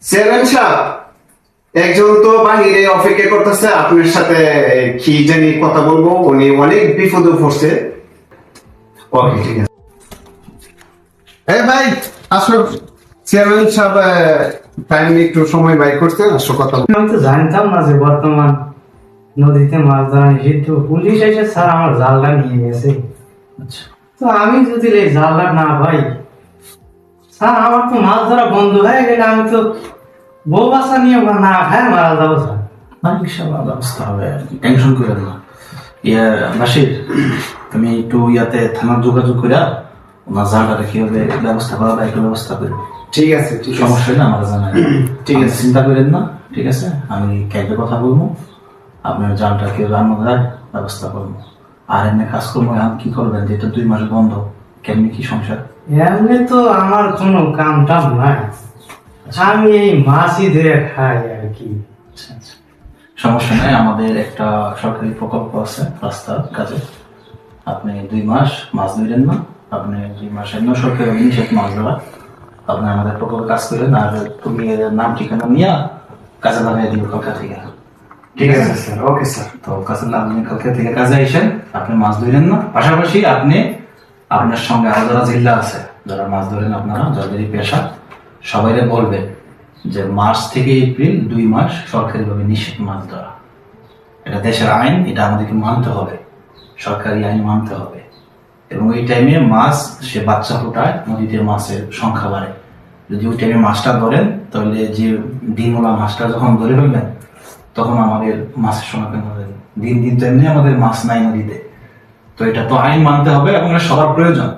Chairman সাহেব, একজন তো বাহিরে অপেক্ষা করতেছে আপনার সাথে কি জানি কথা বলবো, উনি অনেক বিপদে পড়ছে। ওকে, ঠিক আছে। ভাই আসো, চেয়ারম্যান সাহেব টাইম একটু সময় বাইর করতে আসো, কথা বলবো। আমি তো জানতাম না যে বর্তমান নদীতে মাছ ধরা নিষিদ্ধ। পুলিশ এসে স্যার আমার জালটা নিয়ে গেছে। আচ্ছা, তো আমি যদি এই জালটা না পাই, স্যার আমার তো মাছ ধরা বন্ধ হয়ে গেলে আমি তো বউ বাচ্চা নিয়ে না খায় মারা যাবো স্যার। না ইনশাআল্লাহ ব্যবস্থা হবে, টেনশন করেন না। নাসির, তুমি একটু থানা যোগাযোগ করে ওনার জায়গাটা কিভাবে ব্যবস্থা করা যায় একটু ব্যবস্থা করে। ঠিক আছে, ঠিক আছে, সমস্যা না, আমার জানাই। ঠিক আছে। চিন্তা করেন না, ঠিক আছে। আমি ক্যাবে কথা বলবো, আপনার জালটা কিভাবে আনো যায় ব্যবস্থা করবো। আর এমনি কাজকর্ম এখন কি করবেন, যেটা 2 মাস বন্ধ, কেমনি কি সংসার? এমনি তো আমার কোনো কাম টাম নাই, আমি এই মাছই ধরে খাই আর কি। আচ্ছা, আচ্ছা। সমস্যা নাই, আমাদের একটা সরকারি প্রকল্প আছে রাস্তার কাজে। আপনি 2 মাস মাছ ধরেন না, আপনি 2 মাস এমনি সরকারি নিষেধ মাছ ধরা। আপনি আমাদের প্রকল্পে কাজ করেন, আর তুমি এর নাম ঠিকানা নিয়ে কাজে লাগাই দিও কালকা থেকে। ঠিক আছে স্যার, ওকে স্যার। তো কাজে আপনি কালকে থেকে কাজে আইসেন, আপনি মাছ ধরেন না, পাশাপাশি আপনি আপনার সঙ্গে আরো যারা জিল্লা আছে, যারা মাছ ধরেন, আপনারা যাদেরই পেশা, সবাইরে বলবেন যে মার্চ থেকে এপ্রিল 2 মাস সরকারিভাবে নিষেধ মাছ ধরা। এটা দেশের আইন, এটা আমাদেরকে মানতে হবে, সরকারি আইন মানতে হবে। এবং এই টাইমে মাছ সে বাচ্চা ফোটায়, নদীতে মাছের সংখ্যা বাড়ে। যদি ওই টাইমে মাছটা ধরেন, তাহলে যে ডিমওয়ালা মাছটা যখন ধরে ফেলবেন, তখন আমাদের মাছের সংখ্যা কমে যাবে। দিন দিন তো এমনি আমাদের মাছ নাই নদীতে। তো এটা তো আইন মানতে হবে এবং এটা সবার প্রয়োজন।